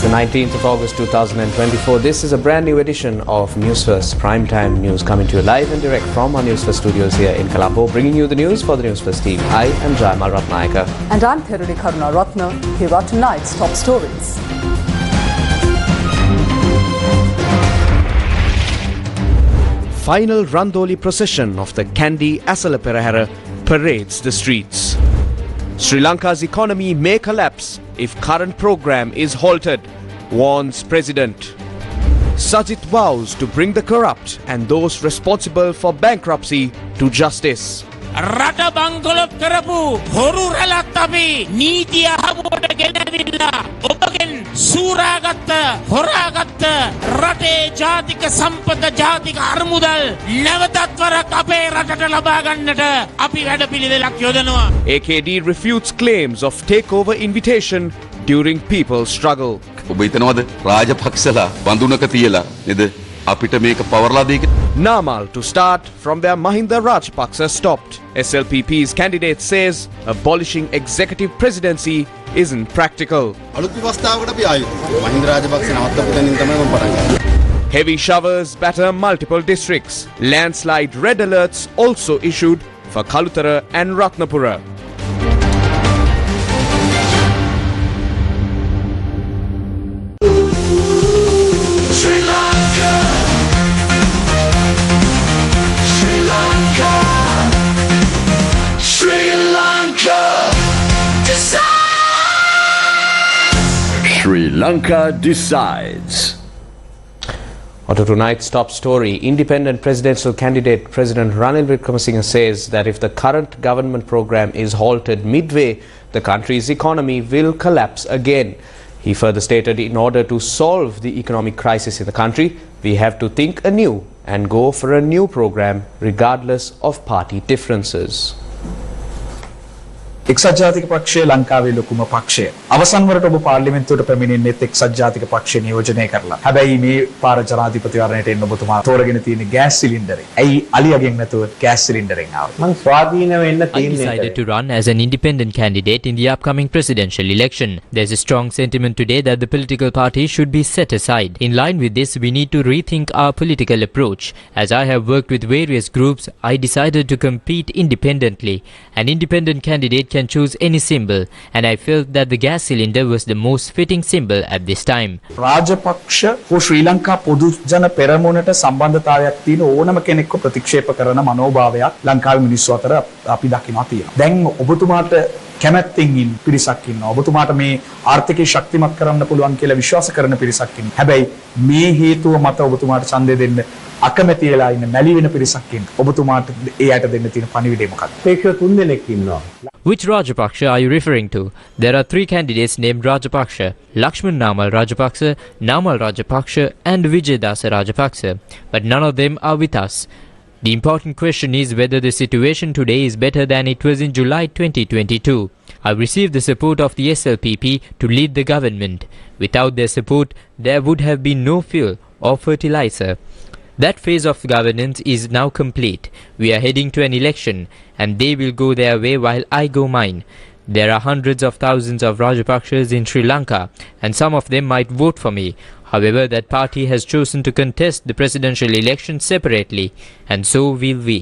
the 19th of August 2024. This is a brand new edition of Newsfirst Primetime News coming to you live and direct from our Newsfirst studios here in Colombo, bringing you the news for the Newsfirst team. I am Jaimal Ratnayaka. And I'm Perara Karuna Ratna. Here are tonight's top stories. Final Randoli procession of the Kandy Asala Perara parades the streets. Sri Lanka's economy may collapse if current program is halted, warns President. Sajit vows to bring the corrupt and those responsible for bankruptcy to justice. රට බංකොලොත් කරපු හොරු රැලත් අපි නීතිය හමුවට ගෙනවිල්ලා ඔබගෙන් සූරාගත්ත හොරාගත්ත රටේ ජාතික සම්පත ජාතික අරමුදල් නැවතත් වරක් අපේ රටට ලබා ගන්නට අපි වැඩපිළිවෙලක් යොදනවා. AKD refutes claims of takeover invitation during people's struggle. ඔබ හිතනවද රාජපක්ෂලා වඳුනක තියලා නේද අපිට මේක පවර්ලා දෙක. Naval to start from where Mahinda Rajapaksa stopped. SLPP's candidate says abolishing executive presidency isn't practical. Heavy showers batter multiple districts. Landslide red alerts also issued for Kalutara and Ratnapura. Sri Lanka decides. On to tonight's top story. Independent presidential candidate President Ranil Wickremesinghe says that if the current government program is halted midway, the country's economy will collapse again. He further stated, in order to solve the economic crisis in the country, we have to think anew and go for a new program regardless of party differences. එක්සත් ජාතික පක්ෂය ලංකාවේ ලොකුම පක්ෂය. අවසන් වරට ඔබ පාර්ලිමේන්තුවට පැමිණෙන්නේත් එක්සත් ජාතික පක්ෂය නියෝජනය කරලා. හැබැයි මේ පාර ජනාධිපතිවරණයට එන්න ඔබතුමා තෝරගෙන තියෙන ගෑස් සිලින්ඩරේ. ඇයි අලියගෙන් නැතුව ගෑස් සිලින්ඩරෙන් ආවේ? මං ස්වාධීනව එන්න I decided to run as an independent candidate in the upcoming presidential election. There's a strong sentiment today that the political party should be set aside. In line with this, we need to rethink our political approach. As I have worked with various groups, I decided to compete independently. An independent candidate can choose any symbol, and I felt that the gas cylinder was the most fitting symbol at this time. Rajapaksa හෝ ශ්‍රී ලංකා පොදු ජන පෙරමුණට සම්බන්ධතාවයක් තියෙන ඕනම කෙනෙක්ව ප්‍රතික්ෂේප කරන මනෝභාවයක් ලංකාවේ මිනිස්සු අතර අපි දකිනවා තියෙනවා. දැන් ඔබතුමාට කැමැත්තෙන් ඉන්න පිරිසක් ඉන්නවා. ඔබතුමාට මේ ආර්ථිකය ශක්තිමත් කරන්න පුළුවන් කියලා විශ්වාස කරන පිරිසක් ඉන්නවා. හැබැයි මේ හේතුව මත ඔබතුමාට ඡන්දය දෙන්න අකමැති වෙලා ඉන්න මැලි වෙන පිරිසක් ඉන්නවා. ඔබතුමාට ඒ අයට දෙන්න තියෙන පණිවිඩය මොකක්ද? ප්‍රේක්ෂක තුන්දෙනෙක් ඉන්නවා. Which Rajapaksha are you referring to? There are 3 candidates named Rajapaksha: Lakshman Namal Rajapaksa, Namal Rajapaksa and Vijayadasa Rajapaksa. But none of them are with us. The important question is whether the situation today is better than it was in July 2022. I received the support of the SLPP to lead the government. Without their support, there would have been no fuel or fertilizer. That phase of governance is now complete. We are heading to an election, and they will go their way while I go mine. There are hundreds of thousands of Rajapakshas in Sri Lanka, and some of them might vote for me. However, that party has chosen to contest the presidential election separately, and so will we.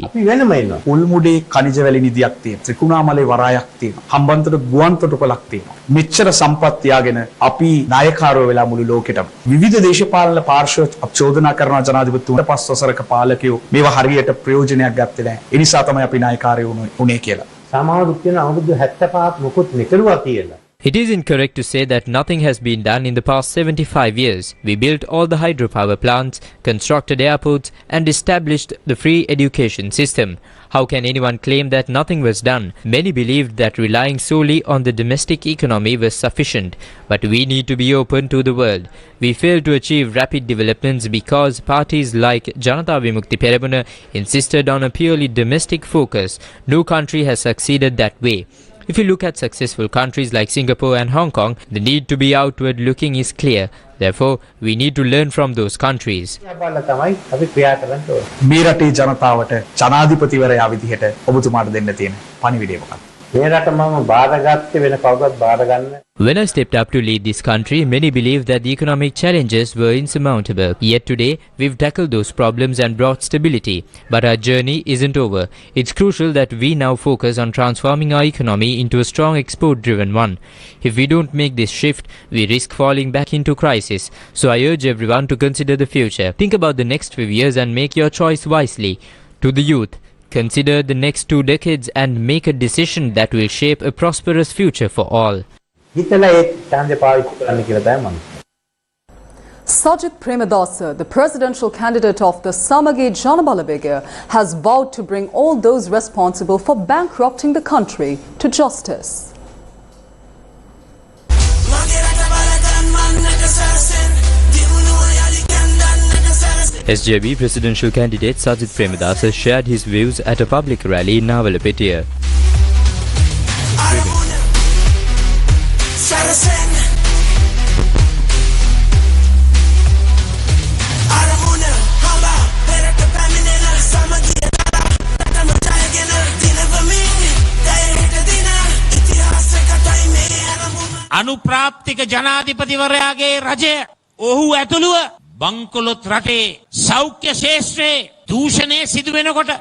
උල්මුඩේ කනිජ වැලි නිදියක් තියෙනවා. ත්‍රිකුණාමලේ වරායක් තියෙනවා. හම්බන්තොට ගුවන් තොටුපළක් තියෙනවා. මෙච්චර සම්පත් තියාගෙන අපි නායකකාරයෝ වෙලා මුළු ලෝකෙටම විවිධ දේශපාලන පාර්ශ්ව චෝදනා කරන ජනාධිපතිතුමාට 5 වසරක පාලකයෝ මේවා හරියට ප්‍රයෝජනයක් ගත්තේ නැහැ. ඒ නිසා තමයි අපි නායකකාරයෝ උනේ කියලා. සමහරුත් කියන අවුරුදු 75ක් මොකොත් නිකරුවා කියලා. It is incorrect to say that nothing has been done in the past 75 years. We built all the hydropower plants, constructed airports, and established the free education system. How can anyone claim that nothing was done? Many believed that relying solely on the domestic economy was sufficient, but we need to be open to the world. We failed to achieve rapid developments because parties like Janata Vimukti Peramuna insisted on a purely domestic focus. No country has succeeded that way. If you look at successful countries like Singapore and Hong Kong, the need to be outward looking is clear. Therefore, we need to learn from those countries. මේ රටේ ජනතාවට ජනාධිපතිවරයා විදිහට ඔබතුමාට දෙන්න තියෙන පණිවිඩය මොකක්ද? When I stepped up to lead this country, many believed that the economic challenges were insurmountable. Yet today, we've tackled those problems and brought stability. But our journey isn't over. It's crucial that we now focus on transforming our economy into a strong export-driven one. If we don't make this shift, we risk falling back into crisis. So I urge everyone to consider the future. Think about the next few years and make your choice wisely. To the youth, consider the next 2 decades and make a decision that will shape a prosperous future for all. Sajit Premadasa, the presidential candidate of the Samage Janabalabega, has vowed to bring all those responsible for bankrupting the country to justice. SJB presidential candidate Sajit Premadasa shared his views at a public rally in Naval. අනුප්‍රාප්තික ජනාධිපතිවරයාගේ රජය ඔහු ඇතුළුව බංකොලොත් රටේ සෞඛ්‍ය ශේෂ්ත්‍රයේ දූෂණය සිදු වෙනකොට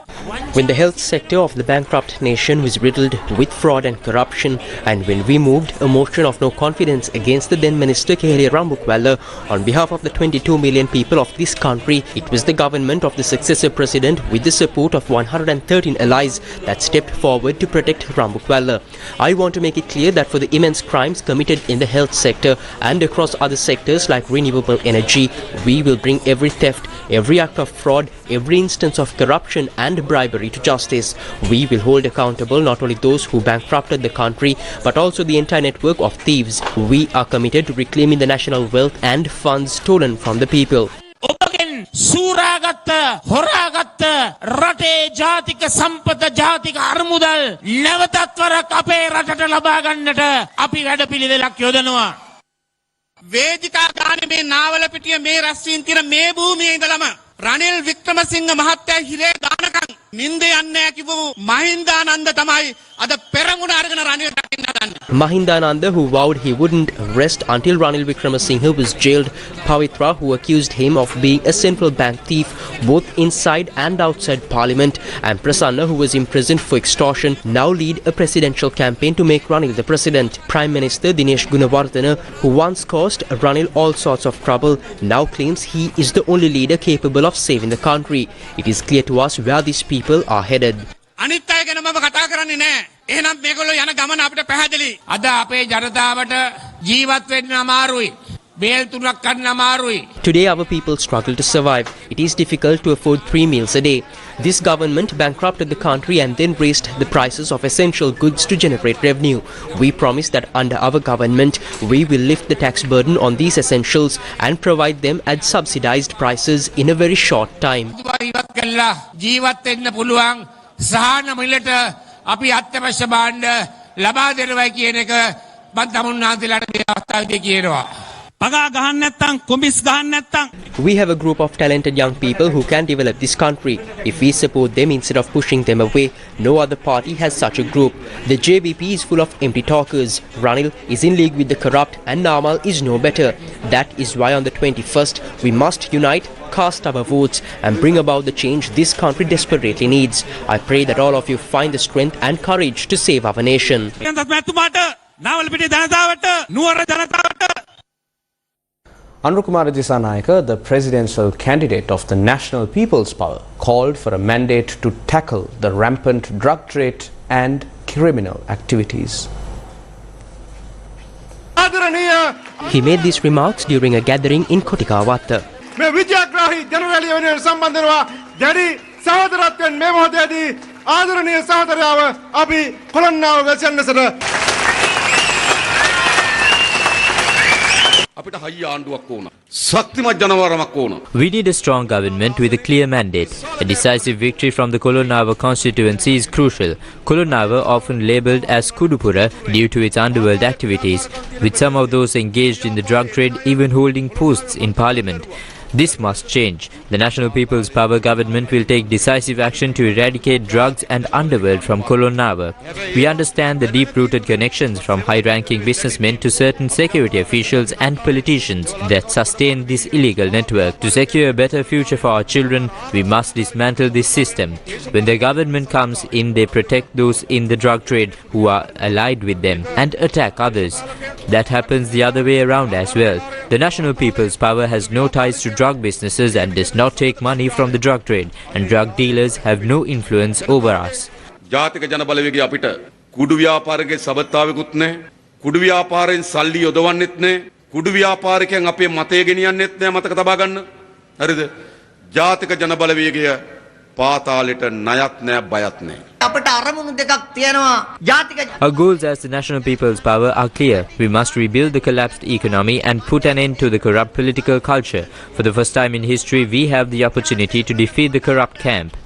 When the health sector of the bankrupt nation was riddled with fraud and corruption, and when we moved a motion of no confidence against the then Minister Keheliya Rambukwala on behalf of the 22 million people of this country, it was the government of the successor president with the support of 113 allies that stepped forward to protect Rambukwala. I want to make it clear that for the immense crimes committed in the health sector and across other sectors like renewable energy, we will bring every theft, every act of fraud, every instance of corruption and bribery to justice. We will hold accountable not only those who bankrupted the country but also the entire network of thieves. We are committed to reclaiming the national wealth and funds stolen from the people. ඔබගෙන් සූරාගත්ත හොරාගත්ත රටේ ජාතික සම්පත ජාතික අරමුදල් නැවතත් වරක් අපේ රටට ලබා ගන්නට අපි වැඩපිළිවෙලක් යොදනවා. වේදිකා ගානේ මේ නාවලපිටිය මේ රස්වීන් තියෙන මේ භූමියේ ඉඳලම රනිල් වික්‍රමසිංහ මහත්තයා හිරේ දානකම් නින්දේ යන්නේ නැහැ කිව්ව මහින්දානන්ද තමයි අද පෙරමුණ අරගෙන රනිල් දකින්න හදන්නේ. Mahindananda, who vowed he wouldn't rest until Ranil Wickremesinghe was jailed, Pavitra, who accused him of being a central bank thief both inside and outside parliament, and Prasanna, who was imprisoned for extortion, now lead a presidential campaign to make Ranil the president. Prime Minister Dinesh Gunawardena, who once caused Ranil all sorts of trouble, now claims he is the only leader capable of saving the country. It is clear to us where these people are headed. අනිත් අය ගැන මම කතා කරන්නේ නැහැ. එහෙනම් මේගොල්ලෝ යන ගමන අපිට පැහැදිලි. අද අපේ ජනතාවට ජීවත් වෙන්න අමාරුයි. බේල් තුනක් ගන්න අමාරුයි. Today our people struggle to survive. It is difficult to afford 3 meals a day. This government bankrupted the country and then raised the prices of essential goods to generate revenue. We promise that under our government, we will lift the tax burden on these essentials and provide them at subsidized prices in a very short time. ඉවත් කළා ජීවත් වෙන්න පුළුවන් සහන මිලට අපි අත්‍යවශ්‍ය භාණ්ඩ ලබා දෙනවයි කියන එක මම තමුන්නාන්සලාට මේ අවස්ථාවේදී කියනවා. පගා ගහන්න නැත්තම් කොමිස් ගහන්න නැත්තම් We have a group of talented young people who can develop this country. If we support them instead of pushing them away, no other party has such a group. The JVP is full of empty talkers. Ranil is in league with the corrupt and Naval is no better. That is why on the 21st we must unite, cast our votes and bring about the change this country desperately needs. I pray that all of you find the strength and courage to save our nation. Anukumara Disanayaka, the presidential candidate of the National People's Power, called for a mandate to tackle the rampant drug trade and criminal activities. He made these remarks during a gathering in Kotikawata. මේ විද්‍යාග්‍රාහී ජනරැලිය වෙනුවෙන් සම්බන්ධ වෙනවා දැඩි සහෝදරත්වයෙන් මේ මොහොතේදී ආදරණීය සහෝදරයාව අපි කොළොන්නාව වැසියන්නසට අපිට හයිය ආණ්ඩුවක් ඕන. ශක්තිමත් ජනවරමක් ඕන. We need a strong government with a clear mandate. A decisive victory from the Kolonava constituency is crucial. Kolonava, often labelled as Kudupura due to its underworld activities, with some of those engaged in the drug trade even holding posts in parliament. This must change. The National People's Power government will take decisive action to eradicate drugs and underworld from Kolonnawa. We understand the deep-rooted connections from high-ranking businessmen to certain security officials and politicians that sustain this illegal network. To secure a better future for our children, we must dismantle this system. When the government comes in, they protect those in the drug trade who are allied with them and attack others. That happens the other way around as well. The National People's Power has no ties to drug businesses and does not take money from the drug trade, and drug dealers have no influence over us. ජාතික ජන බලවේගය අපිට කුඩු ව්‍යාපාරිකේ සබත්තාවෙකුත් නැහැ. කුඩු ව්‍යාපාරයෙන් සල්ලි යොදවන්නෙත් නැහැ. කුඩු ව්‍යාපාරිකයන් අපේ මතය ගෙනියන්නෙත් නැහැ මතක තබා ගන්න. හරිද? ජාතික ජන බලවේගය පාතාලෙට ණයක් නැහැ බයක් නැහැ. Our goals as the National People's Power are clear. We must rebuild the collapsed economy and put an end to the corrupt political culture. For the first time in history, we have the opportunity to defeat the corrupt camp.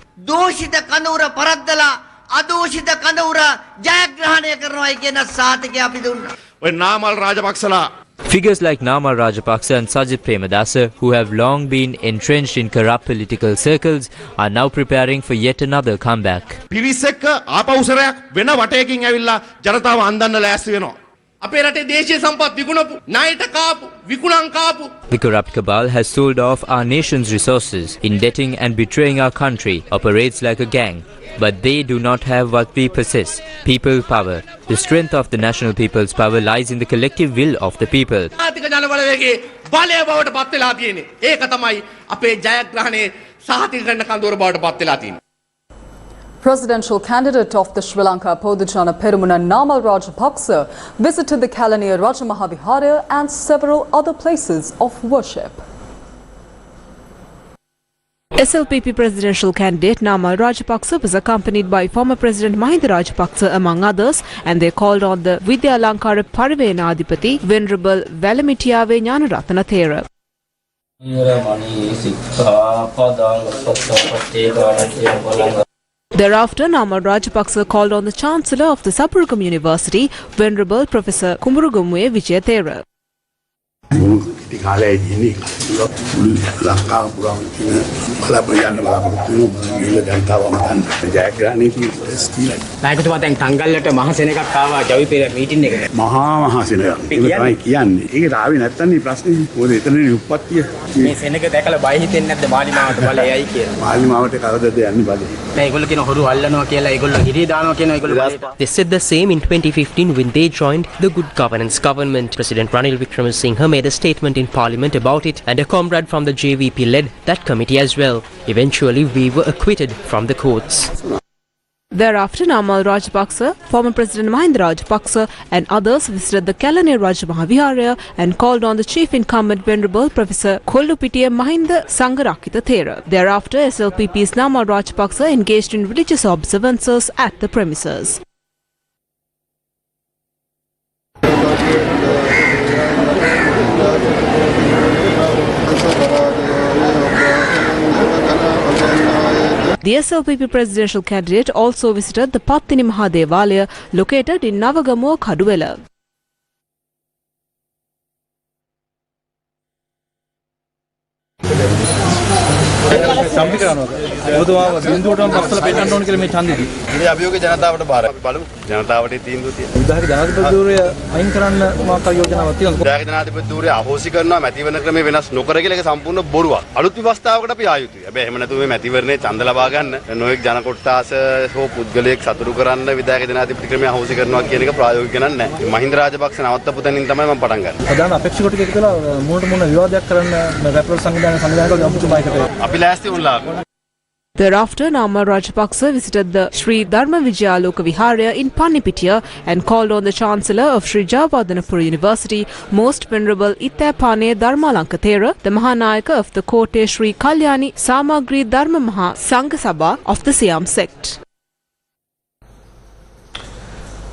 Namal Rajapaksa. Figures like Namal Rajapaksa and Sajid Premadasa, who have long been entrenched in corrupt political circles, are now preparing for yet another comeback. පිරිසක ආපෞසරයක් වෙන වටයකින් ඇවිල්ලා ජනතාව අන්දන්න ලෑස්ති වෙනවා. අපේ රටේ දේශීය සම්පත් විකුණපු ණයට කාපු විකුණන් කාපු. The corrupt cabal has sold off our nation's resources, indebting and betraying our country, operates like a gang. But they do not have what we possess, people power. The strength of the National People's Power lies in the collective will of the people. ජාතික ජන බලවේගයේ බලය බවට පත් වෙලා තියෙන්නේ. ඒක තමයි අපේ ජයග්‍රහණයේ සාහිතික කරන කඳවුර බවට පත් වෙලා තියෙන්නේ. Presidential candidate of the Sri Lanka Podujana Perumuna Namal Raj Bhakta visited the Kalaniya Rajamaha Vihara and several other places of worship. SLPP presidential candidate Namal Rajapaksa was accompanied by former President Mahinda Rajapaksa among others, and they called on the Vidya Alankara Parivenadipati Venerable Valamitiyave Gnanaratana Thera. Thereafter, Namal Rajapaksa called on the Chancellor of the Saburgam University, Venerable Professor Kumburugumwe Vijay Thera. नायकතුමා දැන් තංගල්ලට මහසෙනගක් ආවා ජවිපේ meeting එකට. මහා සෙනග. ඒක තමයි කියන්නේ. ඒක ආවේ නැත්තම් මේ ප්‍රශ්නේ මොකද එතනනේ උප්පත්තිය. මේ සෙනග දැකලා බය හිතෙන්නේ නැද්ද මාලිමාවට බලයයි කියලා. මාලිමාවට කවදද යන්නේ බලේ. දැන් ඒගොල්ලෝ කියන හොරු අල්ලනවා කියලා ඒගොල්ලෝ හිරේ දානවා කියන ඒගොල්ලෝ. They said the same in 2015 when they joined the Good Governance government. President Ranil Wickremesinghe made a statement in Parliament about it, and a comrade from the JVP led that committee as well. Eventually, we were acquitted from the courts. Thereafter, Namal Rajapaksa, former President Mahinda Rajapaksa and others visited the Kalaniya Rajamaha Vihara and called on the chief incumbent Venerable Professor Kollupitiya Mahinda Sangarakita Thera. Thereafter, SLPP's Namal Rajapaksa engaged in religious observances at the premises. The SLPP presidential candidate also visited the Pattini Maha Devalaya located in Navagamuwa Kaduwela. ජනතාවට තීන්දුව තියෙනවා. උදාහරණ ජනාධිපතිවරය අයින් කරන්න මොකක් යෝජනාවක් තියෙනවද? උදාහරණ ජනාධිපතිවරය අහෝසි කරනවා මැතිවරණ ක්‍රමය වෙනස් නොකර කියලා ඒක සම්පූර්ණ බොරුවක්. අලුත් විවස්ථාවකට අපි ආ යුතුයි. හැබැයි එහෙම නැතුව මේ මැතිවරණේ ඡන්ද ලබා ගන්න නොයෙක් ජන කොට්ටාස හෝ පුද්ගලයෙක් සතුටු කරන්න විධායක ජනාධිපති ක්‍රමය අහෝසි කරනවා කියන එක ප්‍රායෝගික නැහැ. මහින්ද රාජපක්ෂ නවත්තපු තැනින් තමයි මම පටන් ගන්නේ. ප්‍රධාන අපේක්ෂක ටික එකතුලා මොනට මොන විවාදයක් කරන්න රැපරල් සංවිධානය යොමුතුමායිකට අපි ලෑස්ති වුණා. Thereafter, Namal Rajapaksa visited the Sri Dharma Vijayaloka Vihara in Pannipitiya and called on the Chancellor of Sri Javadanapura University, Most Venerable Ittapane Dharmalanka Thera, the Mahanayaka of the Kote Sri Kalyani Samagri Dharma Maha Sangha Sabha of the Siam sect.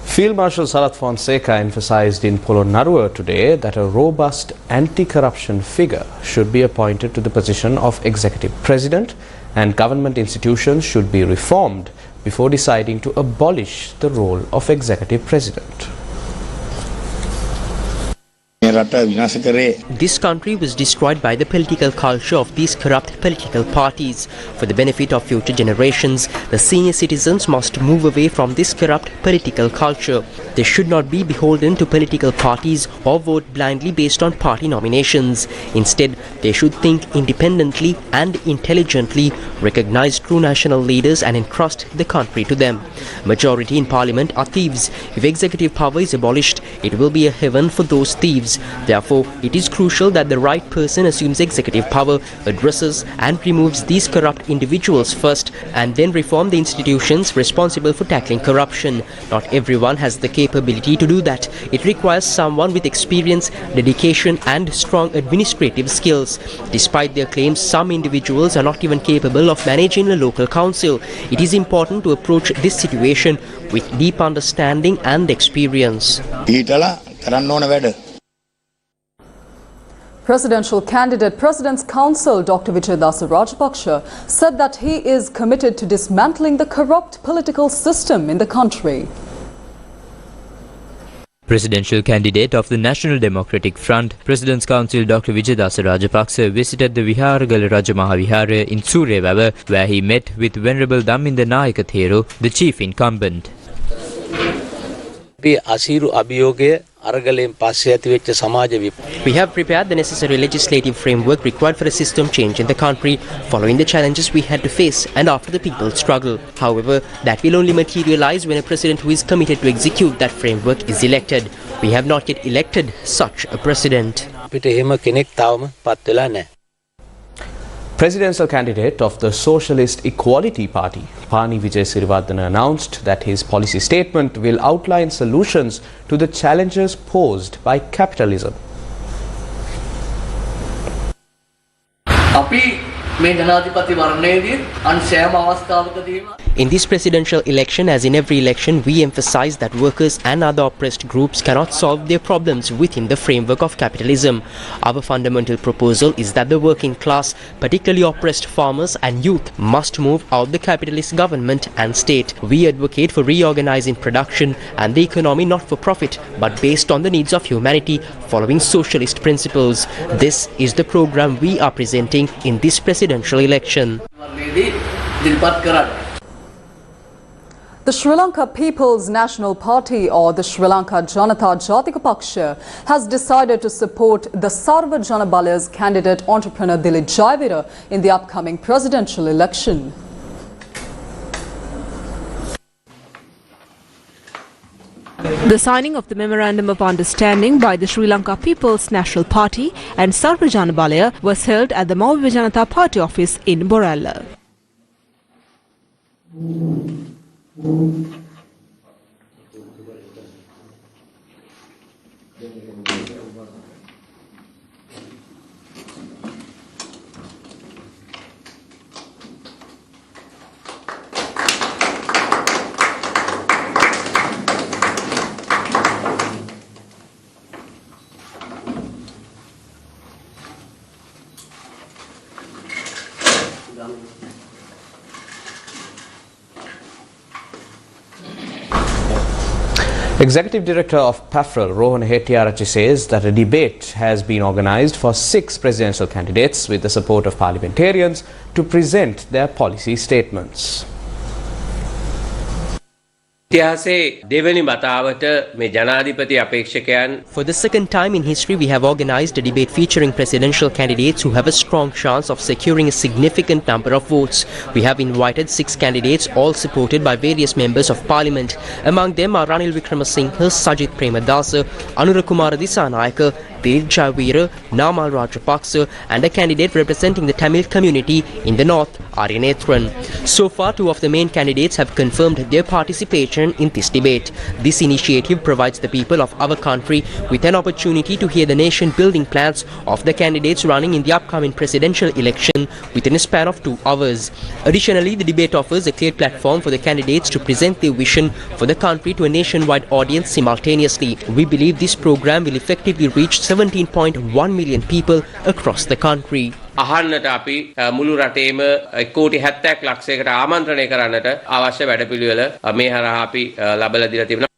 Field Marshal Sarat Fona emphasized in Polonnaruwa today that a robust anti-corruption figure should be appointed to the position of Executive President, and government institutions should be reformed before deciding to abolish the role of Executive President. This country was destroyed by the political culture of these corrupt political parties. For the benefit of future generations, the senior citizens must move away from this corrupt political culture. They should not be beholden to political parties or vote blindly based on party nominations. Instead, they should think independently and intelligently, recognize true national leaders and entrust the country to them. Majority in parliament are thieves. If executive power is abolished, it will be a heaven for those thieves. Therefore, it is crucial that the right person assumes executive power, addresses and removes these corrupt individuals first, and then reform the institutions responsible for tackling corruption. Not everyone has the capability to do that. It requires someone with experience, dedication and strong administrative skills. Despite their claims, some individuals are not even capable of managing a local council. It is important to approach this situation with deep understanding and experience. Presidential candidate President's Counsel Dr. Raj Bhakta said that he is committed to dismantling the corrupt political system in the country. Presidential candidate of the National Democratic Front, President's Counsel Dr. Rajapaksa visited the Viharagala Raja Maha Vihara in Surewava, where he met with Venerable Dhamminda Nayaka Thero, the chief incumbent. We have prepared the necessary legislative framework required for a system change in the country, following the challenges we had to face and after the people's struggle. However, that will only materialize when a president who is committed to execute that framework is elected. We have not yet elected such a president. Presidential candidate of the Socialist Equality Party, Pani Vijay Sirivardhana, announced that his policy statement will outline solutions to the challenges posed by capitalism. In this presidential election, as in every election, we emphasize that workers and other oppressed groups cannot solve their problems within the framework of capitalism. Our fundamental proposal is that the working class, particularly oppressed farmers and youth, must move out the capitalist government and state. We advocate for reorganizing production and the economy not for profit, but based on the needs of humanity, following socialist principles. This is the program we are presenting in this presidential election. The Sri Lanka People's National Party, or the Sri Lanka Janata Jatika Paksha, has decided to support the Sarva Jana Bala's candidate entrepreneur Dilip Jayavira in the upcoming presidential election. The signing of the Memorandum of Understanding by the Sri Lanka People's National Party and Sarva Jana Bala was held at the Maha Janata Party office in Borella. Executive Director of PAFRL, Rohan Hettiarachchi, says that a debate has been organised for 6 presidential candidates with the support of parliamentarians to present their policy statements. For the second time in history, we have organized a debate featuring presidential candidates who have a strong chance of securing a significant number of votes. We have invited 6 candidates, all supported by various members of parliament. Among them are Ranil Wickramasinghe, Sajith Premadasa, Anurakumara Disanayaka, Dilip Jayavira, Namal Rajapaksa, and a candidate representing the Tamil community in the north, Aryanethran. So far, 2 of the main candidates have confirmed their participation in this debate. This initiative provides the people of our country with an opportunity to hear the nation-building plans of the candidates running in the upcoming presidential election within a span of 2 hours. Additionally, the debate offers a clear platform for the candidates to present their vision for the country to a nationwide audience simultaneously. We believe this program will effectively reach 17.1 million people across the country. අහන්නට අපි මුළු රටේම 1,70,00,000ක් ලක්ෂයකට ආමන්ත්‍රණය කරන්නට අවශ්‍ය වැඩපිළිවෙල මේ හරහා අපි ලබලා දීලා තිබෙනවා.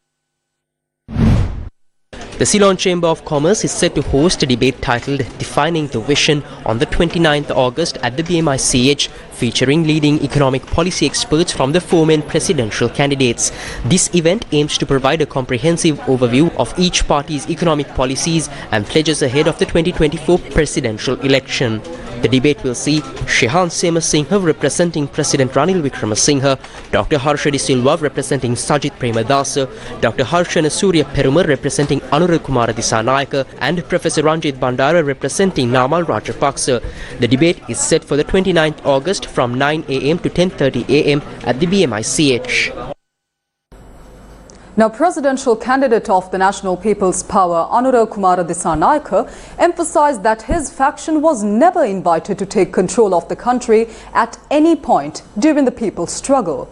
The Ceylon Chamber of Commerce is set to host a debate titled Defining the Vision on the 29th August at the BMICH, featuring leading economic policy experts from the four main presidential candidates. This event aims to provide a comprehensive overview of each party's economic policies and pledges ahead of the 2024 presidential election. The debate will see Shehan Semasinghe representing President Ranil Wickremesinghe, Dr. Harsha De Silva representing Sajith Premadasa, Dr. Harshana Surya Peruma representing Anura Kumara Disanayaka, and Professor Ranjit Bandara representing Namal Rajapaksa. The debate is set for the 29th August from 9 am to 10:30 am at the BMICH. Now, presidential candidate of the National People's Power, Anura Kumara Disanayaka, emphasized that his faction was never invited to take control of the country at any point during the people's struggle.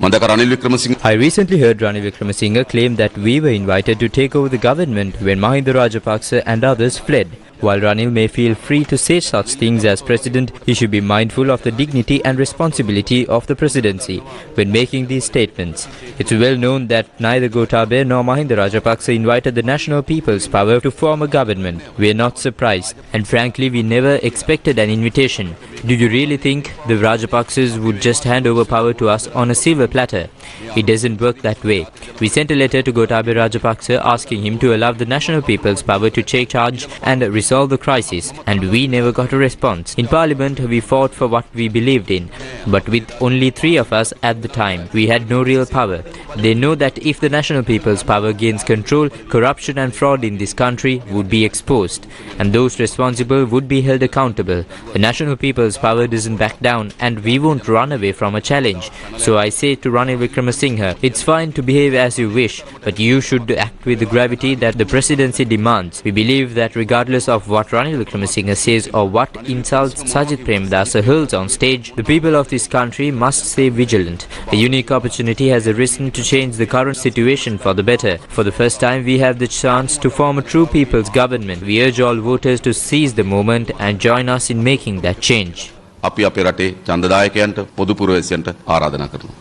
I recently heard Ranil Wickremesinghe claim that we were invited to take over the government when Mahinda Rajapaksa and others fled. While Ranil may feel free to say such things as president, he should be mindful of the dignity and responsibility of the presidency when making these statements. It's well known that neither Gotabaya nor Mahinda Rajapaksa invited the National People's Power to form a government. We are not surprised, and frankly we never expected an invitation. Do you really think the Rajapaksas would just hand over power to us on a silver platter? It doesn't work that way. We sent a letter to Gotabaya Rajapaksa asking him to allow the National People's Power to take charge and resolve the crisis, and we never got a response. In Parliament we fought for what we believed in, but with only 3 of us at the time, we had no real power. They know that if the National People's Power gains control, corruption and fraud in this country would be exposed, and those responsible would be held accountable. The National People's Power doesn't back down, and we won't run away from a challenge. So I say to Ranil Wickremesinghe, it's fine to behave as you wish, but you should act with the gravity that the presidency demands. We believe that regardless of what Ranil Wickremesinghe says or what insults Sajith Premadasa hurls on stage, the people of this country must stay vigilant. A unique opportunity has arisen to change the current situation for the better. For the first time, we have the chance to form a true people's government. We urge all voters to seize the moment and join us in making that change. අපි අපේ රටේ ඡන්දදායකයන්ට පොදු පුරවැසියන්ට ආරාධනා කරනවා.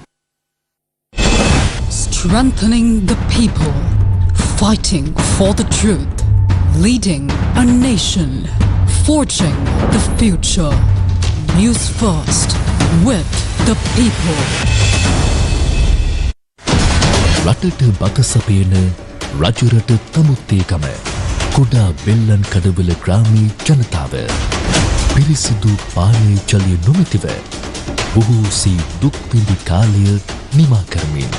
Strengthening the people, fighting for the truth, leading a nation, forging the future. Newsfirst, with the people. රටට බත සපයන රජරට තමුත්තේකම කුඩා බෙල්ලන් කඩවල ග්‍රාමී ජනතාව පිරිසිදු පානීය ජලය නොමැතිව බොහෝසී දුක් විඳි කාලය නිමා කරමින්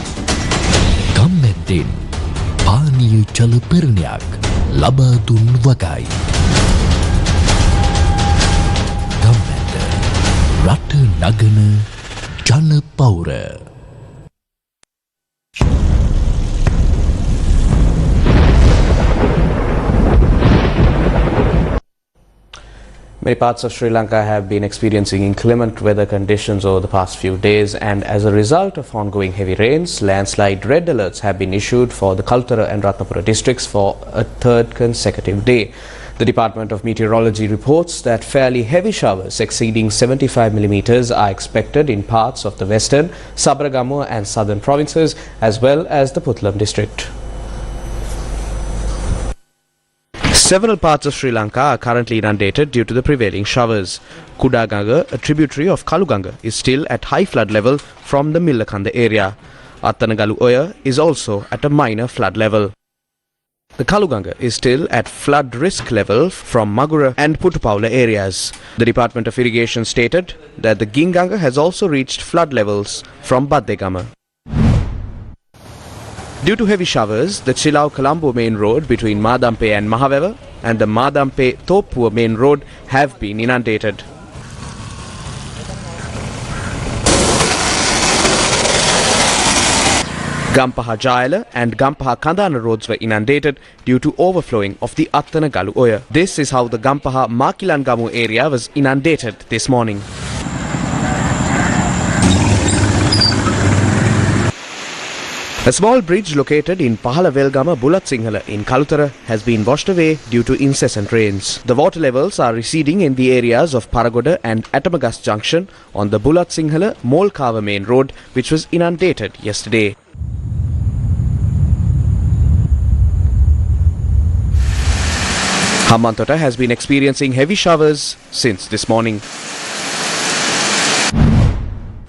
ගම්මැද්දෙන් පානීය ජල පෙරණයක් ලබා දුන් වගයි. ගම්මැද්ද රට නගන ජන පෞර. Many parts of Sri Lanka have been experiencing inclement weather conditions over the past few days, and as a result of ongoing heavy rains, landslide red alerts have been issued for the Kaltara and Ratnapura districts for a 3rd consecutive day. The Department of Meteorology reports that fairly heavy showers exceeding 75 millimeters are expected in parts of the western, Sabaragamuwa and southern provinces, as well as the Puttalam district. Several parts of Sri Lanka are currently inundated due to the prevailing showers. Kudaganga, a tributary of Kaluganga, is still at high flood level from the Millakanda area. Attanagalu Oya is also at a minor flood level. The Kaluganga is still at flood risk level from Magura and Putupaula areas. The Department of Irrigation stated that the Ginganga has also reached flood levels from Baddegama. Due to heavy showers, the Chilau-Colombo main road between Madampe and Mahaveva and the Madampe-Thoppua main road have been inundated. Gampaha Jayala and Gampaha Kandana roads were inundated due to overflowing of the Attanagalu Oya. This is how the Gampaha Makilangamu area was inundated this morning. A small bridge located in Pahala-Velgama Bulat-Sinhala in Kalutara has been washed away due to incessant rains. The water levels are receding in the areas of Paragoda and Atamagas Junction on the Bulat-Sinhala-Molkava main road, which was inundated yesterday. Hambantota has been experiencing heavy showers since this morning.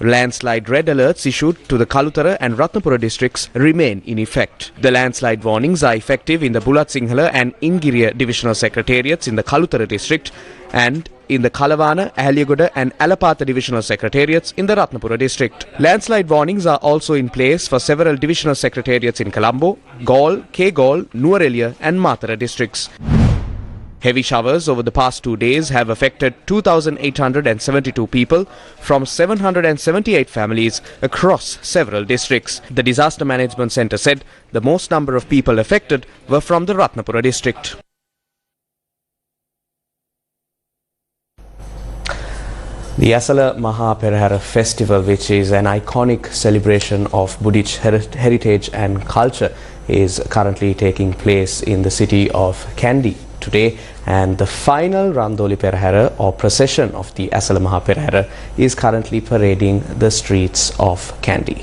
Landslide red alerts issued to the Kalutara and Ratnapura districts remain in effect. The landslide warnings are effective in the Bulat Sinhala and Ingiriya divisional secretariats in the Kalutara district and in the Kalavana, Ahaliyagoda and Alapatha divisional secretariats in the Ratnapura district. Landslide warnings are also in place for several divisional secretariats in Colombo, Gaul, K-Gaul, Nuwara and Matara districts. Heavy showers over the past 2 days have affected 2,872 people from 778 families across several districts. The Disaster Management Centre said the most number of people affected were from the Ratnapura district. The Asala Maha Perara festival, which is an iconic celebration of Buddhist heritage and culture, is currently taking place in the city of Kandy today, and the final Randoli Perara or procession of the Asala Maha Perara is currently parading the streets of Kandy.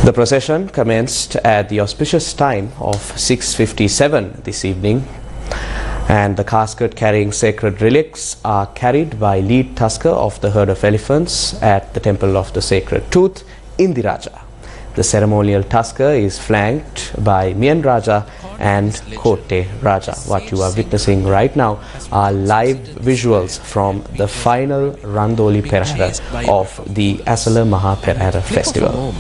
The procession commenced at the auspicious time of 6:57 this evening, and the casket carrying sacred relics are carried by lead tusker of the herd of elephants at the Temple of the Sacred Tooth, Indiraja. The ceremonial tusker is flanked by Mian Raja and Kotte Raja. What you are witnessing right now are live visuals from the final Randoli Perara of the Asala Maha Perara festival.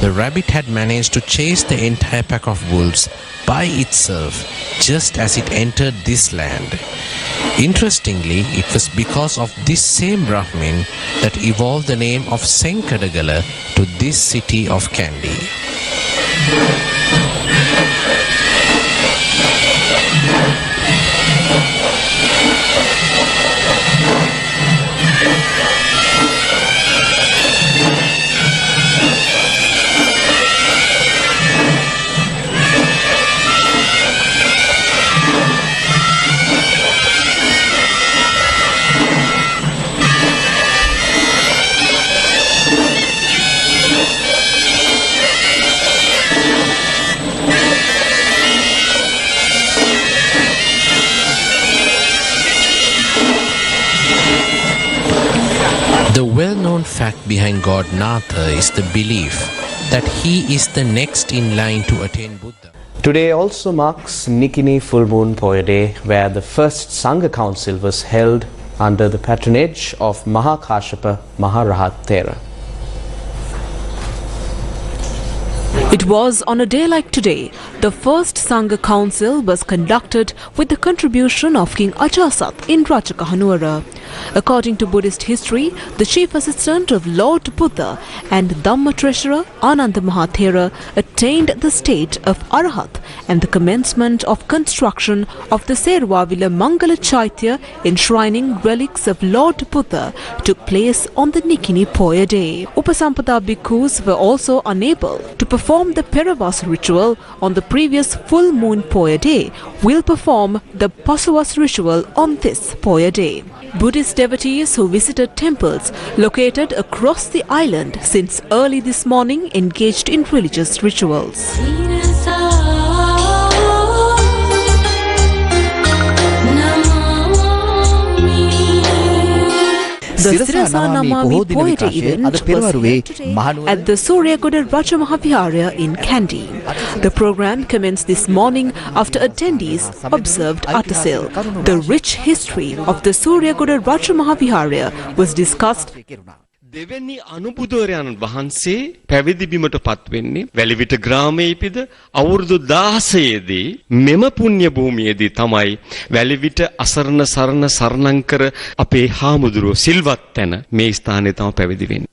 The rabbit had managed to chase the entire pack of wolves by itself just as it entered this land. Interestingly, it was because of this same Brahmin that evolved the name of Senkadagala to this city of Kandy. The well-known fact behind God Natha is the belief that he is the next in line to attain Buddha. Today also marks Nikini Full Moon Poya Day, where the first Sangha Council was held under the patronage of Maha Kashapa Maharahat Thera. It was on a day like today, the first Sangha Council was conducted with the contribution of King Ajasat in Rajakahanura. According to Buddhist history, the chief assistant of Lord Buddha and Dhamma treasurer Ananda Mahathera attained the state of Arahat, and the commencement of construction of the Serwavila Mangala Chaitya enshrining relics of Lord Buddha took place on the Nikini Poya Day. Upasampada bhikkhus were also unable to perform the Peravas ritual on the previous full moon Poya Day, will perform the Pasavas ritual on this Poya Day. Buddhist devotees who visited temples located across the island since early this morning engaged in religious rituals. The Sirasa Namami Poetry event was at the Suryagoda Raja Mahavihara in Kandy. The program commenced this morning after attendees observed Atasil. The rich history of the Suryagoda Raja Mahavihara was discussed. දෙවැනි අනුබුදුවරයන් වහන්සේ පැවිදි බිමට පත් වෙන්නේ වැලිවිට ග්‍රාමයේ ඉපිද අවුරුදු 16 දී මෙම පුණ්‍ය භූමියේදී තමයි වැලිවිට අසරණ සරණ සරණංකර අපේ හාමුදුරුවෝ සිල්වත් තැන මේ ස්ථානයේ තමයි පැවිදි වෙන්නේ.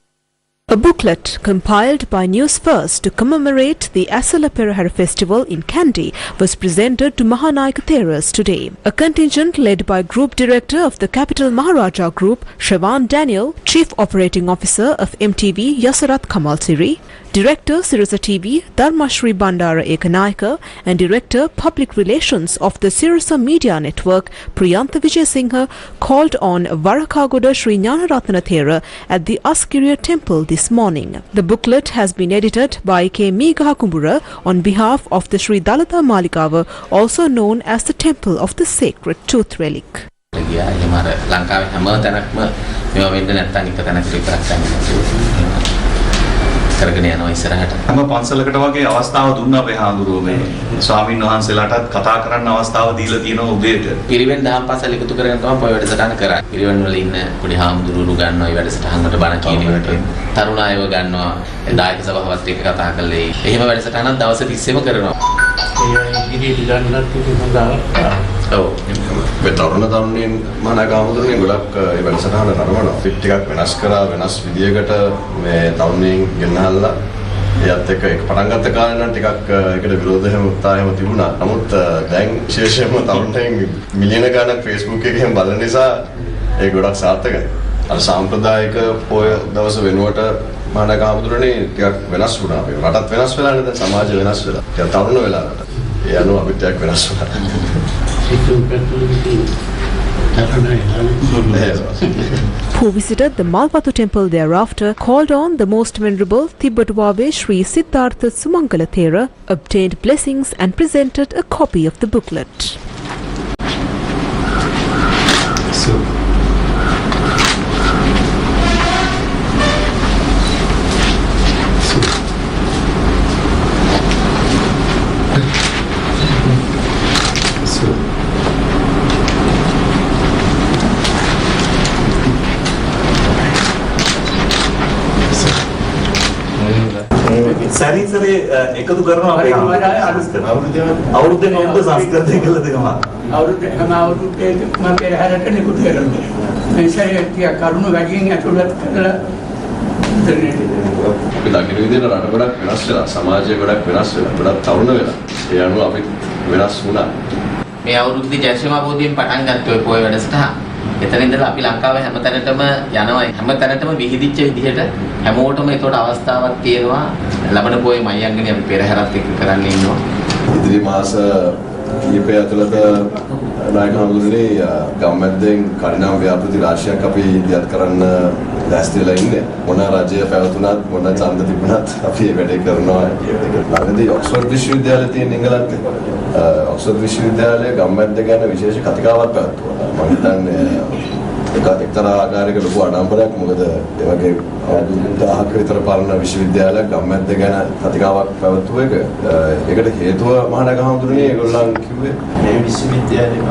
A booklet compiled by Newsfirst to commemorate the Asala Perahara festival in Kandy was presented to Mahanayaka Theras today. A contingent led by Group Director of the Capital Maharaja Group, Shravan Daniel, Chief Operating Officer of MTV Yasarat Kamal Siri, Director Sirasa TV Dharmashri Bandara Ekanayaka and Director Public Relations of the Sirasa Media Network Priyantha Vijayasinghe called on Varakagoda Sri Gnanaratana Thera at the Askiriya Temple this morning. The booklet has been edited by K. Meegahakumbura on behalf of the Sri Dalata Malikava, also known as the Temple of the Sacred Tooth Relic. කරගෙන යනවා ඉස්සරහට. හැම පන්සලකට වගේ අවස්ථාව දුන්නා අපේ හාමුදුරුවෝ මේ ස්වාමීන් වහන්සේලාටත් කතා කරන්න අවස්ථාව දීලා තියෙනවා උදේට. පිරිවෙන් දහම් පාසල් එකතු කරගෙන තමයි පොය වැඩසටහන කරන්නේ. පිරිවෙන් වල ඉන්න පොඩි හාමුදුරුවෝ ගන්නවා මේ වැඩසටහන් වලට බණ කියනකොට. තරුණ අයව ගන්නවා දායක සභාවත් එක්ක කතා කරලා එහෙම වැඩසටහනක් දවස් 30ෙම කරනවා. ඒ ඉදිරියට ගන්නත් හොඳයි. ඔව්. මේ තරුණ තරුණීන් මහානාගාමුදුරනේ ගොඩක් ඒ වැඩසටහන නරඹනවා. ෆිට් ටිකක් වෙනස් කරා වෙනස් විදියකට මේ තරුණීන් ගෙනහල්ලා එයත් එක්ක එක පටන් ගත්ත කාලේ නම් ටිකක් ඒකට විරෝධ උත්සාහයම තිබුණා. නමුත් දැන් විශේෂයෙන්ම තරුණයන් මිලියන ගණනක් Facebook එකෙන් බලන නිසා ඒක ගොඩක් සාර්ථකයි. අර සාම්ප්‍රදායික පොය දවස වෙනුවට මහානාගාමුදුරනේ ටිකක් වෙනස් වුණා. අපේ රටත් වෙනස් වෙලා නේද? සමාජය වෙනස් වෙලා. ටිකක් තරුණ වෙලා රට. ඒ අනුව අපිට ටිකක් වෙනස් වුණා. Who visited the Malpatu temple thereafter called on the most venerable Tibetuave Sri Siddhartha Sumangala Thera, obtained blessings and presented a copy of the booklet. සැරිසරේ එකතු කරනවා අපේ අවුරුද්දේ නෝන්ද සංස්කෘතිය කියලා දෙකම අවුරුද්දේ මම පෙරහැරට නිකුත් කරනවා මේ සැරිය කරුණු වැඩියෙන් ඇතුළත් කරලා අපි දකින විදිහට රට ගොඩක් වෙනස් වෙලා සමාජය ගොඩක් වෙනස් වෙලා ගොඩක් තරුණ වෙලා ඒ අනුව අපි වෙනස් වුණා මේ අවුරුද්දේ ජයශ්‍රී බෝධියෙන් පටන් ගත්ත ඔය පොය වැඩසටහන එතන ඉඳලා අපි ලංකාවේ හැමතැනටම යනවා හැමතැනටම විහිදිච්ච විදිහට හැමෝටම ඒකට අවස්ථාවක් තියෙනවා ලබන පොයේ මයංගනේ අපි පෙරහැරත් එක්ක කරන්න ඉන්නවා ඉදිරි මාස කීපය ඇතුළත නායක හමුදුනේ ගම්මැද්දෙන් කඩිනම් ව්‍යාපෘති රාශියක් අපි ඉදිරියට කරන්න දැස්ති වෙලා ඉන්නේ මොන රජය පැවතුනත් මොන ඡන්ද තිබුණත් අපි මේ වැඩේ කරනවා ළඟදී ඔක්ස්ෆර්ඩ් විශ්වවිද්‍යාලයේ තියෙන එංගලන්තේ ඔක්ස්ෆර්ඩ් විශ්වවිද්‍යාලයේ ගම්මැද්ද ගැන විශේෂ කතිකාවක් පැවැත්වුවා මම හිතන්නේ ඒක එක්තරා ආකාරයක ලොකු අඩම්බරයක් මොකද ඒ වගේ අවුරුදු 1000ක විතර පරණ විශ්වවිද්‍යාලයක් ගම්මැද්ද ගැන කතිකාවක් පැවැත්වුව එක ඒකට හේතුව මහානාගාමුදුරනේ ඒගොල්ලන් කිව්වේ මේ විශ්වවිද්‍යාලේ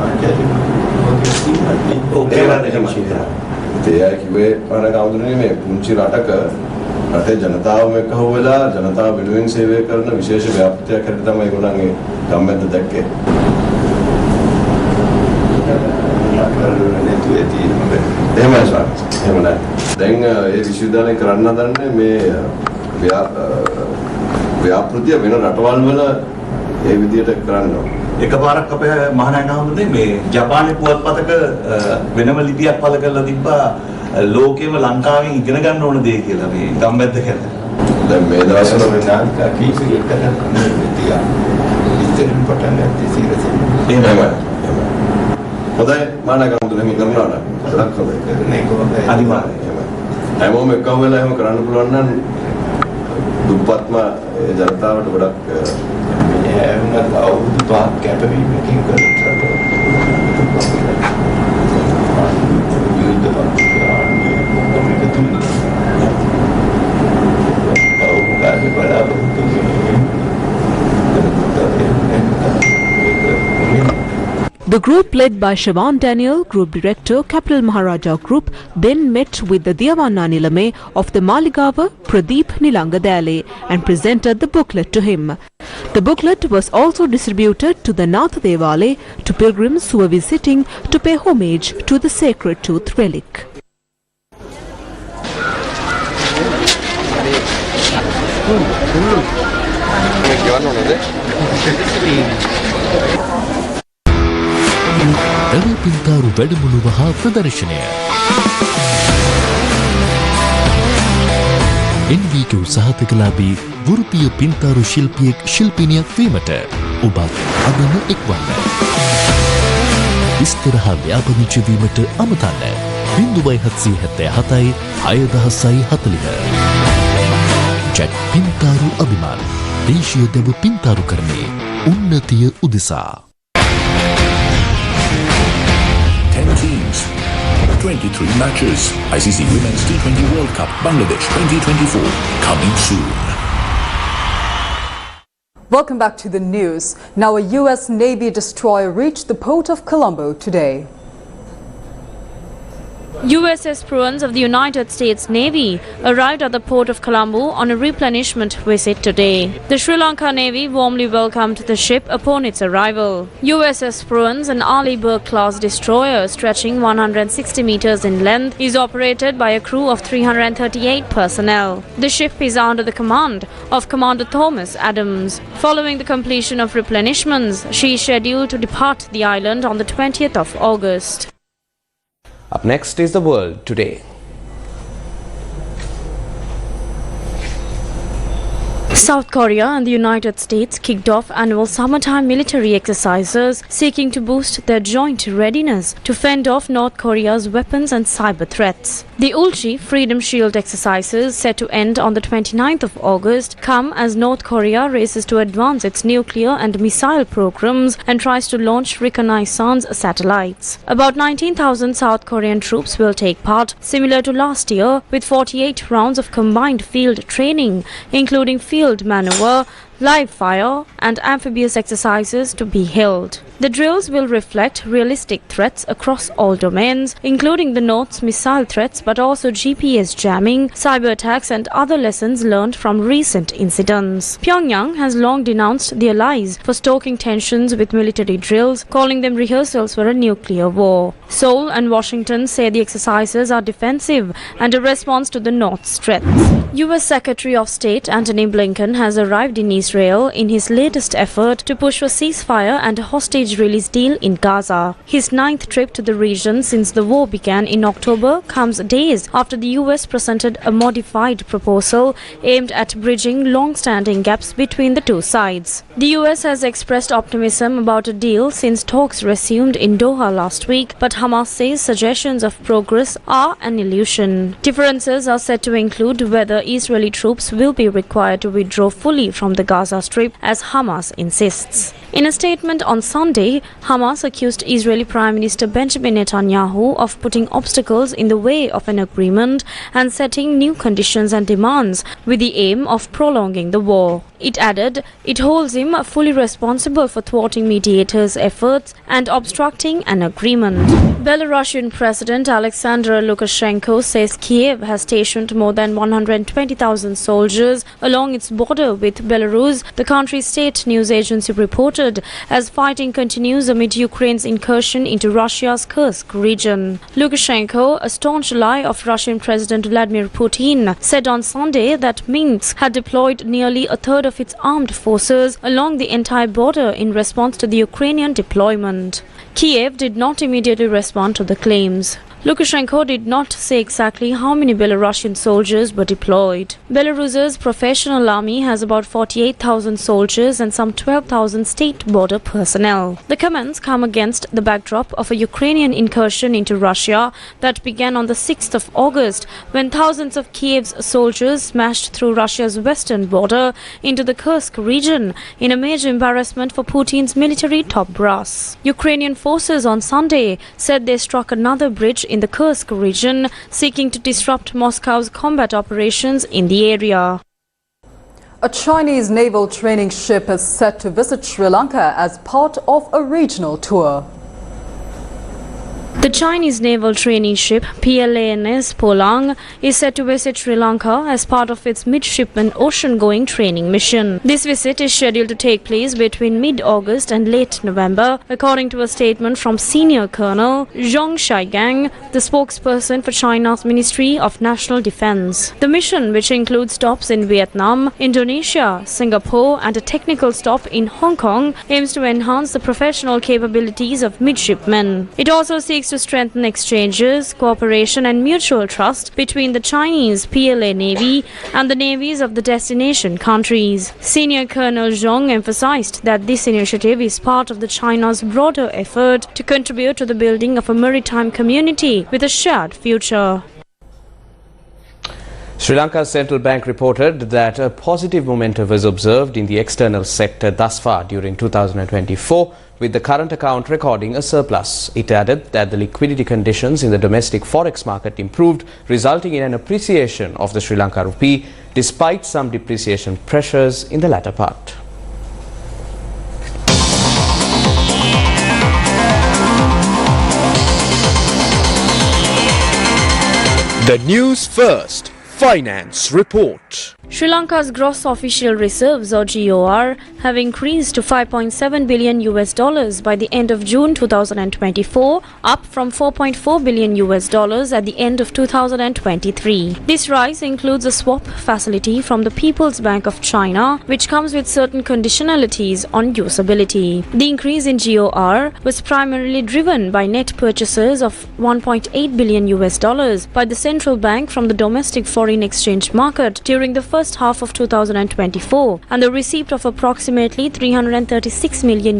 ඒ කිව්වේ මහානාගාමුදුරනේ මේ පුංචි රටක රටේ ජනතාවම එක්ක හොවෙලා ජනතාව වෙනුවෙන් සේවය කරන විශේෂ ව්‍යාපෘතියක් හැටියට තමයි ඒගොල්ලන්ගේ ගම්මැද්ද දැක්කේ එහෙමයි සර් එහෙම නැහැ දැන් ඒ විශ්වවිද්‍යාලයෙන් කරන්න හදන්නේ මේ ව්‍යාපෘතිය වෙන රටවල් වල ඒ විදිහට කරන්න එකපාරක් අපේ මහානාගාමුදුනේ මේ ජපානයේ පුවත්පතක වෙනම ලිපියක් පළ කරලා තිබ්බා ලෝකෙම ලංකාවෙන් ඉගෙන ගන්න ඕන දේ කියලා මේ ගම්මැද්ද ගැන දැන් මේ දවස්වල මේ නාටක කීපයක් කරනවා තියා ඉතින් පටන් ගත්තේ සීරසෙන් එහෙමයි හොඳයි මහානාගාමුදුනේ මේ කරනවා නේද ගොඩක් හොඳයි අනිවාර්යයෙන් හැමෝම එකම වෙලා එහෙම කරන්න පුළුවන් නම් දුප්පත්ම ජනතාවට ගොඩක් වුණත් අවුරුදු 5ක් කැපවීමකින් කරලා The group led by Siobhan Daniel, Group Director, Capital Maharaja Group, then met with the Diyavanna Nilame of the Maligava, Pradeep Nilangadale, and presented the booklet to him. The booklet was also distributed to the Nath Devale, to pilgrims who were visiting to pay homage to the sacred tooth relic. දරපින්තාරු වැඩමුළුව හා ප්‍රදර්ශනය NVQ සහතිකලාභී වෘත්තීය පින්තාරු ශිල්පියෙක් ශිල්පිනියක් වීමට ඔබත් අදම එක්වන්න. විස්තර හා ව්‍යාපදිංචි වීමට අමතන්න 0777 6040. ජැට් පින්තාරු අභිමාන දේශීය දෙව පින්තාරු කරන්නේ උන්නතිය උදෙසා. 10 teams, 23 matches. ICC Women's T20 World Cup Bangladesh 2024 coming soon. Welcome back to the news. Now a US Navy destroyer reached the port of Colombo today. USS Pradas of the United States Navy arrived at the port of Colombo on a replenishment visit today. The Sri Lanka Navy warmly welcomed the ship upon its arrival. USS Pradas, an Arleigh-Burke-class destroyer stretching 160 meters in length, is operated by a crew of 338 personnel. The ship is under the command of Commander Thomas Adams. Following the completion of replenishments, she is scheduled to depart the island on the 20th of August. Up next is the world today. South Korea and the United States kicked off annual summertime military exercises seeking to boost their joint readiness to fend off North Korea's weapons and cyber threats. The Ulchi Freedom Shield exercises, set to end on the 29th of August, come as North Korea races to advance its nuclear and missile programs and tries to launch reconnaissance satellites. About 19,000 South Korean troops will take part, similar to last year, with 48 rounds of combined field training, including field maneuver, live fire and amphibious exercises to be held. The drills will reflect realistic threats across all domains, including the North's missile threats, but also GPS jamming, cyber attacks and other lessons learned from recent incidents. Pyongyang has long denounced the allies for stoking tensions with military drills, calling them rehearsals for a nuclear war. Seoul and Washington say the exercises are defensive and a response to the North's threats. US Secretary of State Antony Blinken has arrived in Israel in his latest effort to push for ceasefire and a hostage release deal in Gaza. His 9th trip to the region since the war began in October comes days after the US presented a modified proposal aimed at bridging long-standing gaps between the two sides. The US has expressed optimism about a deal since talks resumed in Doha last week, but Hamas says suggestions of progress are an illusion. Differences are said to include whether Israeli troops will be required to withdraw fully from the Gaza Strip, as Hamas insists. In a statement on Sunday, Hamas accused Israeli Prime Minister Benjamin Netanyahu of putting obstacles in the way of an agreement and setting new conditions and demands with the aim of prolonging the war. It added it holds him fully responsible for thwarting mediators' efforts and obstructing an agreement. Belarusian President Alexander Lukashenko says Kiev has stationed more than 120,000 soldiers along its border with Belarus, the country's state news agency reported, as fighting continues amid Ukraine's incursion into Russia's Kursk region. Lukashenko, a staunch ally of Russian President Vladimir Putin, said on Sunday that Minsk had deployed nearly a third of its armed forces along the entire border in response to the Ukrainian deployment. Kiev did not immediately respond to the claims. Lukashenko did not say exactly how many Belarusian soldiers were deployed. Belarus's professional army has about 48,000 soldiers and some 12,000 state border personnel. The comments come against the backdrop of a Ukrainian incursion into Russia that began on the 6th of August, when thousands of Kiev's soldiers smashed through Russia's western border into the Kursk region in a major embarrassment for Putin's military top brass. Ukrainian forces on Sunday said they struck another bridge in the Kursk region, seeking to disrupt Moscow's combat operations in the area. A Chinese naval training ship is set to visit Sri Lanka as part of a regional tour. The Chinese naval training ship PLANS Polang is set to visit Sri Lanka as part of its midshipman ocean-going training mission. This visit is scheduled to take place between mid-August and late November, according to a statement from Senior Colonel Zhong Shaigang, the spokesperson for China's Ministry of National Defense. The mission, which includes stops in Vietnam, Indonesia, Singapore and a technical stop in Hong Kong, aims to enhance the professional capabilities of midshipmen. It also seeks seeks to strengthen exchanges, cooperation and mutual trust between the Chinese PLA Navy and the navies of the destination countries. Senior Colonel Zhong emphasized that this initiative is part of the China's broader effort to contribute to the building of a maritime community with a shared future. Sri Lanka's central bank reported that a positive momentum was observed in the external sector thus far during 2024, with the current account recording a surplus. It added that the liquidity conditions in the domestic forex market improved, resulting in an appreciation of the Sri Lanka rupee, despite some depreciation pressures in the latter part. The Newsfirst Finance Report. Sri Lanka's gross official reserves, or GOR, have increased to $5.7 billion by the end of June 2024, up from $4.4 billion at the end of 2023. This rise includes a swap facility from the People's Bank of China, which comes with certain conditionalities on usability. The increase in GOR was primarily driven by net purchases of $1.8 billion by the central bank from the domestic foreign exchange market during the first half of 2024 and the receipt of approximately $336 million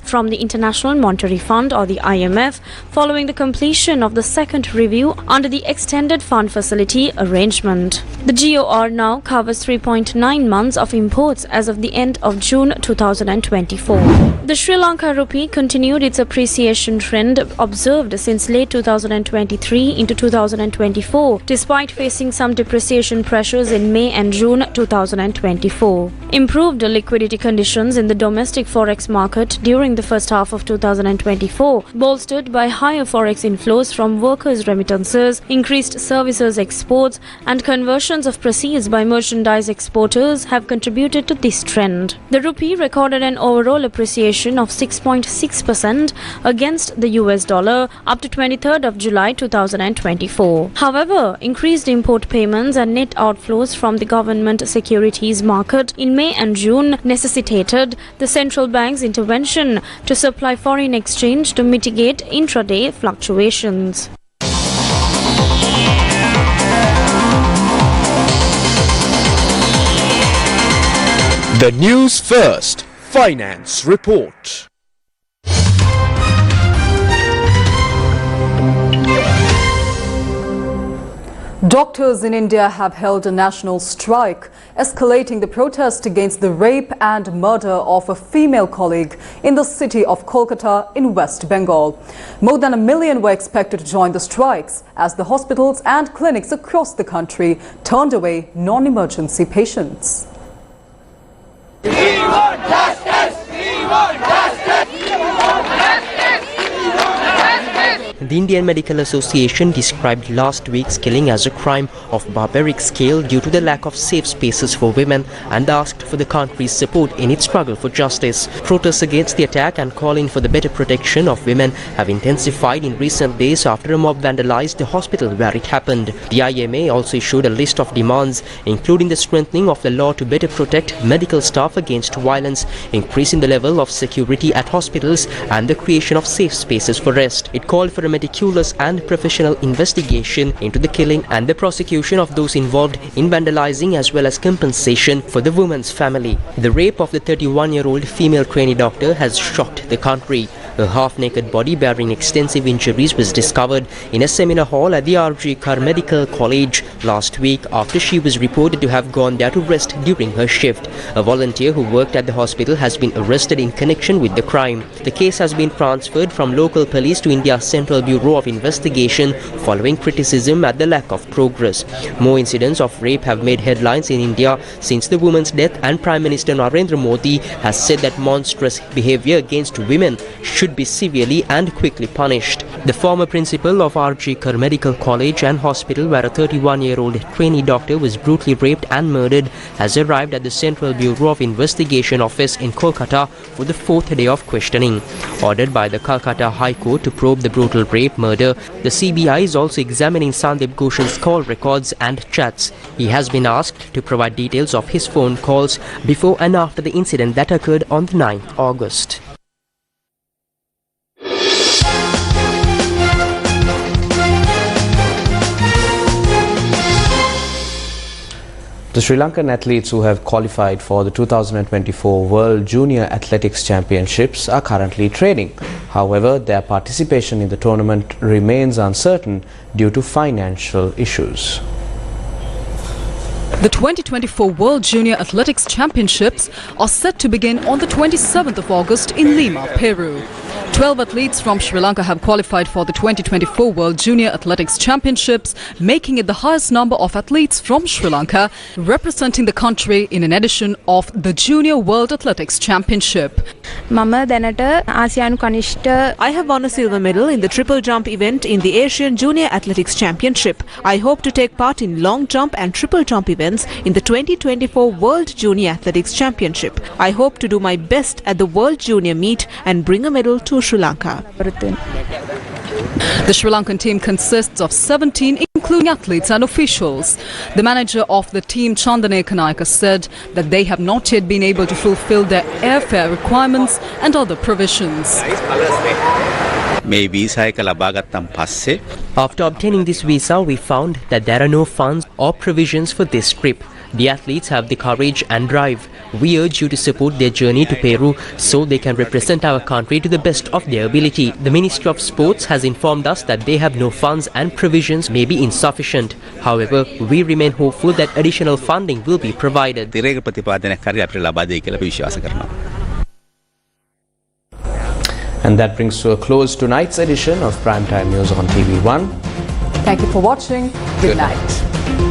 from the International Monetary Fund, or the IMF, following the completion of the second review under the Extended Fund Facility arrangement. The GOR now covers 3.9 months of imports as of the end of June 2024. The Sri Lanka rupee continued its appreciation trend observed since late 2023 into 2024, despite facing some depreciation pressures in May and June 2024. Improved liquidity conditions in the domestic forex market during the first half of 2024, bolstered by higher forex inflows from workers' remittances, increased services exports, and conversions of proceeds by merchandise exporters, have contributed to this trend. The rupee recorded an overall appreciation of 6.6% against the US dollar up to 23rd of July 2024. However, increased import payments and net outflows from the government securities market in May and June necessitated the central bank's intervention to supply foreign exchange to mitigate intraday fluctuations. The Newsfirst Finance Report. Doctors in India have held a national strike, escalating the protest against the rape and murder of a female colleague in the city of Kolkata in West Bengal. More than 1 million were expected to join the strikes as the hospitals and clinics across the country turned away non-emergency patients. We want justice! We want justice! We want justice! We want justice! The Indian Medical Association described last week's killing as a crime of barbaric scale due to the lack of safe spaces for women and asked for the country's support in its struggle for justice. Protests against the attack and calling for the better protection of women have intensified in recent days after a mob vandalized the hospital where it happened. The IMA also issued a list of demands, including the strengthening of the law to better protect medical staff against violence, increasing the level of security at hospitals, and the creation of safe spaces for rest. It called for a meticulous and professional investigation into the killing and the prosecution of those involved in vandalizing, as well as compensation for the woman's family. The rape of the 31-year-old female trainee doctor has shocked the country. A half-naked body bearing extensive injuries was discovered in a seminar hall at the RG Kar Medical College last week after she was reported to have gone there to rest during her shift. A volunteer who worked at the hospital has been arrested in connection with the crime. The case has been transferred from local police to India's Central Bureau of Investigation following criticism at the lack of progress. More incidents of rape have made headlines in India since the woman's death, and Prime Minister Narendra Modi has said that monstrous behavior against women should be severely and quickly punished. The former principal of RG Kar Medical College and Hospital, where a 31-year-old trainee doctor was brutally raped and murdered, has arrived at the Central Bureau of Investigation office in Kolkata for the fourth day of questioning. Ordered by the Calcutta High Court to probe the brutal rape murder, the CBI is also examining Sandeep Ghoshal's call records and chats. He has been asked to provide details of his phone calls before and after the incident that occurred on the 9th August. The Sri Lankan athletes who have qualified for the 2024 World Junior Athletics Championships are currently training. However, their participation in the tournament remains uncertain due to financial issues. The 2024 World Junior Athletics Championships are set to begin on the 27th of August in Lima, Peru. 12 athletes from Sri Lanka have qualified for the 2024 World Junior Athletics Championships, making it the highest number of athletes from Sri Lanka representing the country in an edition of the Junior World Athletics Championship. I have won a silver medal in the triple jump event in the Asian Junior Athletics Championship. I hope to take part in long jump and triple jump events in the 2024 World Junior Athletics Championship. I hope to do my best at the World Junior meet and bring a medal to Sri Lanka. The Sri Lankan team consists of 17, including athletes and officials. The manager of the team, Chandane Kanayaka, said that they have not yet been able to fulfill their airfare requirements and other provisions. After obtaining this visa, we found that there are no funds or provisions for this trip. The athletes have the courage and drive. We urge you to support their journey to Peru so they can represent our country to the best of their ability. The Ministry of Sports has informed us that they have no funds and provisions may be insufficient. However, we remain hopeful that additional funding will be provided. And that brings to a close tonight's edition of Primetime News on TV1. Thank you for watching. Good night.